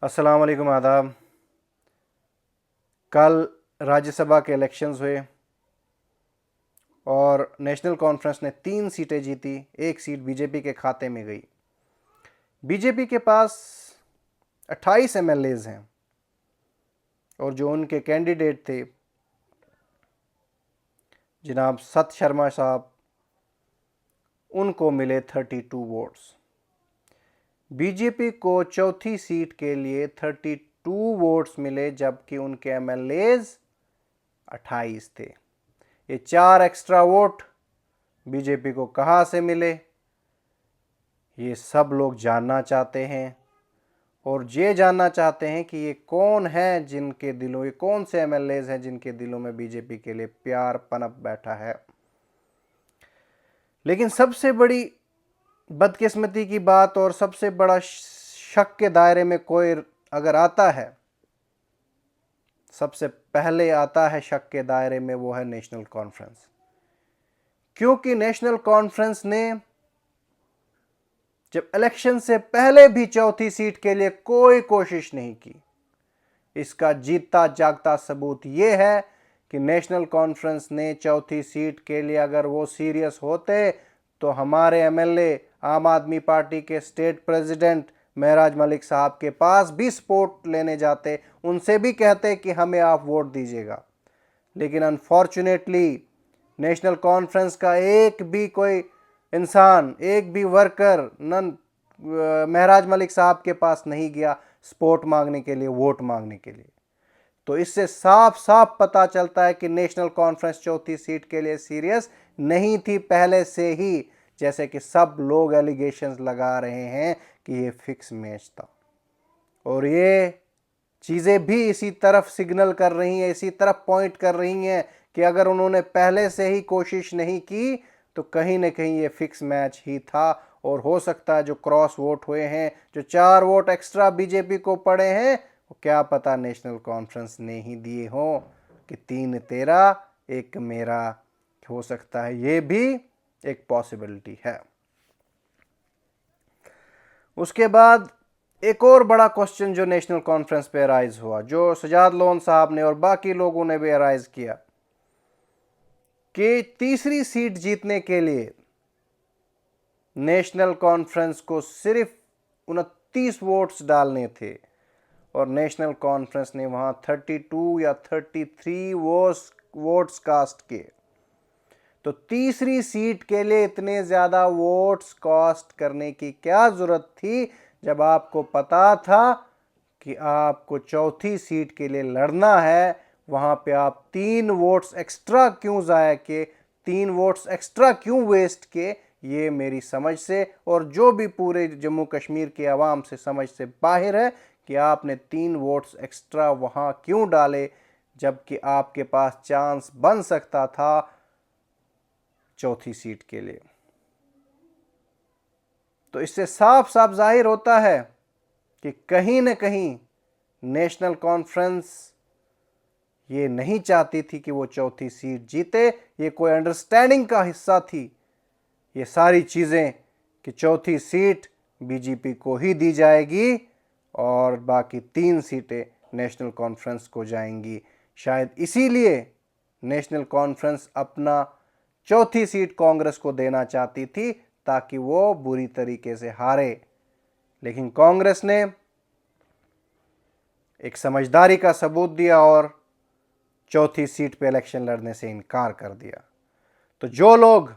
अस्सलाम वालेकुम, आदाब। कल राज्यसभा के इलेक्शंस हुए और नेशनल कॉन्फ्रेंस ने 3 सीटें जीती, एक सीट बीजेपी के खाते में गई। बीजेपी के पास 28 एमएलएज हैं और जो उनके कैंडिडेट थे जनाब सत शर्मा साहब, उनको मिले 32 वोट्स। बीजेपी को चौथी सीट के लिए 32 वोट्स मिले जबकि उनके एमएलएज 28 थे। ये 4 एक्स्ट्रा वोट बीजेपी को कहां से मिले, ये सब लोग जानना चाहते हैं और ये जानना चाहते हैं कि ये कौन है जिनके दिलों, ये कौन से एमएलएज हैं जिनके दिलों में बीजेपी के लिए प्यार पनप बैठा है। लेकिन सबसे बड़ी बदकिस्मती की बात और सबसे बड़ा शक के दायरे में कोई अगर आता है, सबसे पहले आता है शक के दायरे में, वो है नेशनल कॉन्फ्रेंस। क्योंकि नेशनल कॉन्फ्रेंस ने जब इलेक्शन से पहले भी चौथी सीट के लिए कोई कोशिश नहीं की। इसका जीता जागता सबूत यह है कि नेशनल कॉन्फ्रेंस ने चौथी सीट के लिए अगर वो सीरियस होते तो हमारे एमएलए आम आदमी पार्टी के स्टेट प्रेसिडेंट महराज मलिक साहब के पास भी सपोर्ट लेने जाते, उनसे भी कहते कि हमें आप वोट दीजिएगा। लेकिन अनफॉर्चुनेटली नेशनल कॉन्फ्रेंस का एक भी कोई इंसान, एक भी वर्कर महराज मलिक साहब के पास नहीं गया सपोर्ट मांगने के लिए, वोट मांगने के लिए। तो इससे साफ साफ पता चलता है कि नेशनल कॉन्फ्रेंस चौथी सीट के लिए सीरियस नहीं थी पहले से ही, जैसे कि सब लोग एलिगेशंस लगा रहे हैं कि ये फिक्स मैच था। और ये चीज़ें भी इसी तरफ सिग्नल कर रही हैं, इसी तरफ पॉइंट कर रही हैं कि अगर उन्होंने पहले से ही कोशिश नहीं की तो कहीं ना कहीं ये फिक्स मैच ही था। और हो सकता है जो क्रॉस वोट हुए हैं, जो 4 वोट एक्स्ट्रा बीजेपी को पड़े हैं, वो क्या पता नेशनल कॉन्फ्रेंस ने ही दिए हों कि 3 तेरा 1 मेरा। हो सकता है, ये भी एक पॉसिबिलिटी है। उसके बाद एक और बड़ा क्वेश्चन जो नेशनल कॉन्फ्रेंस पे अराइज हुआ, जो सजाद लोन साहब ने और बाकी लोगों ने भी अराइज किया, कि तीसरी सीट जीतने के लिए नेशनल कॉन्फ्रेंस को सिर्फ 29 वोट्स डालने थे और नेशनल कॉन्फ्रेंस ने वहां 32 या 33 वोट्स कास्ट किए। तो तीसरी सीट के लिए इतने ज्यादा वोट्स कास्ट करने की क्या जरूरत थी, जब आपको पता था कि आपको चौथी सीट के लिए लड़ना है। वहां पे आप 3 वोट्स एक्स्ट्रा क्यों जाया किए, 3 वोट्स एक्स्ट्रा क्यों वेस्ट किए, ये मेरी समझ से और जो भी पूरे जम्मू कश्मीर के आवाम से समझ से बाहर है कि आपने 3 वोट्स एक्स्ट्रा वहां क्यों डाले, जबकि आपके पास चांस बन सकता था चौथी सीट के लिए। तो इससे साफ साफ जाहिर होता है कि कहीं न कहीं नेशनल कॉन्फ्रेंस ये नहीं चाहती थी कि वो चौथी सीट जीते। ये कोई अंडरस्टैंडिंग का हिस्सा थी ये सारी चीज़ें कि चौथी सीट बीजेपी को ही दी जाएगी और बाकी 3 सीटें नेशनल कॉन्फ्रेंस को जाएंगी। शायद इसीलिए नेशनल कॉन्फ्रेंस अपना चौथी सीट कांग्रेस को देना चाहती थी ताकि वो बुरी तरीके से हारे। लेकिन कांग्रेस ने एक समझदारी का सबूत दिया और चौथी सीट पे इलेक्शन लड़ने से इनकार कर दिया। तो जो लोग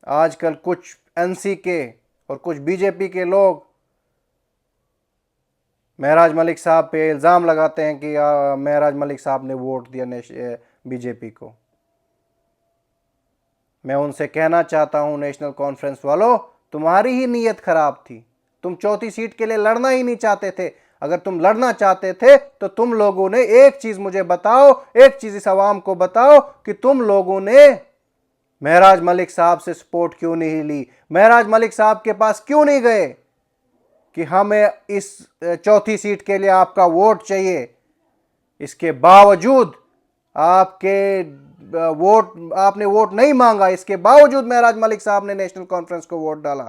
आजकल कुछ एनसी के और कुछ बीजेपी के लोग महराज मलिक साहब पे इल्ज़ाम लगाते हैं कि महराज मलिक साहब ने वोट दिया बीजेपी को, मैं उनसे कहना चाहता हूं नेशनल कॉन्फ्रेंस वालों, तुम्हारी ही नीयत खराब थी। तुम चौथी सीट के लिए लड़ना ही नहीं चाहते थे। अगर तुम लड़ना चाहते थे तो तुम लोगों ने एक चीज मुझे बताओ, एक चीज इस आवाम को बताओ कि तुम लोगों ने महराज मलिक साहब से सपोर्ट क्यों नहीं ली, महराज मलिक साहब के पास क्यों नहीं गए कि हमें इस चौथी सीट के लिए आपका वोट चाहिए। इसके बावजूद आपने वोट नहीं मांगा, इसके बावजूद महराज मलिक साहब ने नेशनल कॉन्फ्रेंस को वोट डाला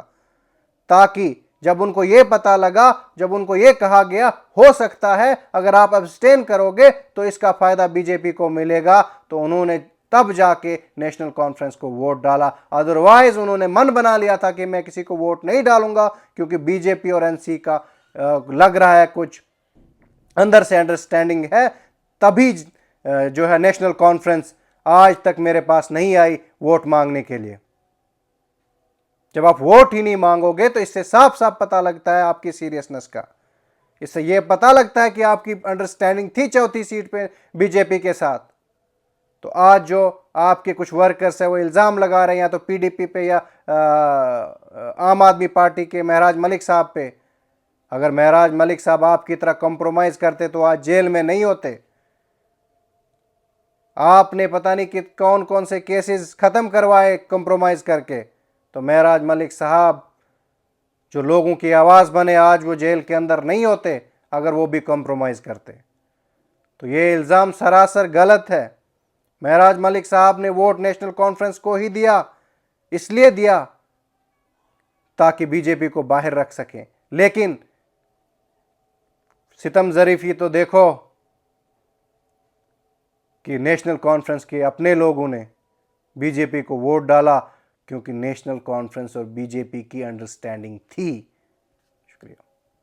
ताकि जब उनको ये पता लगा, जब उनको ये कहा गया हो सकता है अगर आप अब्सटेन करोगे तो इसका फायदा बीजेपी को मिलेगा, तो उन्होंने तब जाके नेशनल कॉन्फ्रेंस को वोट डाला। अदरवाइज उन्होंने मन बना लिया था कि मैं किसी को वोट नहीं डालूंगा, क्योंकि बीजेपी और एनसी का लग रहा है कुछ अंदर से अंडरस्टैंडिंग है, तभी जो है नेशनल कॉन्फ्रेंस आज तक मेरे पास नहीं आई वोट मांगने के लिए। जब आप वोट ही नहीं मांगोगे तो इससे साफ साफ पता लगता है आपकी सीरियसनेस का। इससे यह पता लगता है कि आपकी अंडरस्टैंडिंग थी चौथी सीट पे बीजेपी के साथ। तो आज जो आपके कुछ वर्कर्स है वो इल्ज़ाम लगा रहे हैं या तो पीडीपी पे या आम आदमी पार्टी के महराज मलिक साहब पे। अगर महराज मलिक साहब आपकी तरह कॉम्प्रोमाइज़ करते तो आज जेल में नहीं होते। आपने पता नहीं कि कौन कौन से केसेस ख़त्म करवाए कॉम्प्रोमाइज़ करके। तो महराज मलिक साहब जो लोगों की आवाज़ बने, आज वो जेल के अंदर नहीं होते अगर वो भी कॉम्प्रोमाइज़ करते। तो ये इल्ज़ाम सरासर गलत है। महराज मलिक साहब ने वोट नेशनल कॉन्फ्रेंस को ही दिया, इसलिए दिया ताकि बीजेपी को बाहर रख सकें। लेकिन सितम ज़रीफ़ी तो देखो कि नेशनल कॉन्फ्रेंस के अपने लोगों ने बीजेपी को वोट डाला, क्योंकि नेशनल कॉन्फ्रेंस और बीजेपी की अंडरस्टैंडिंग थी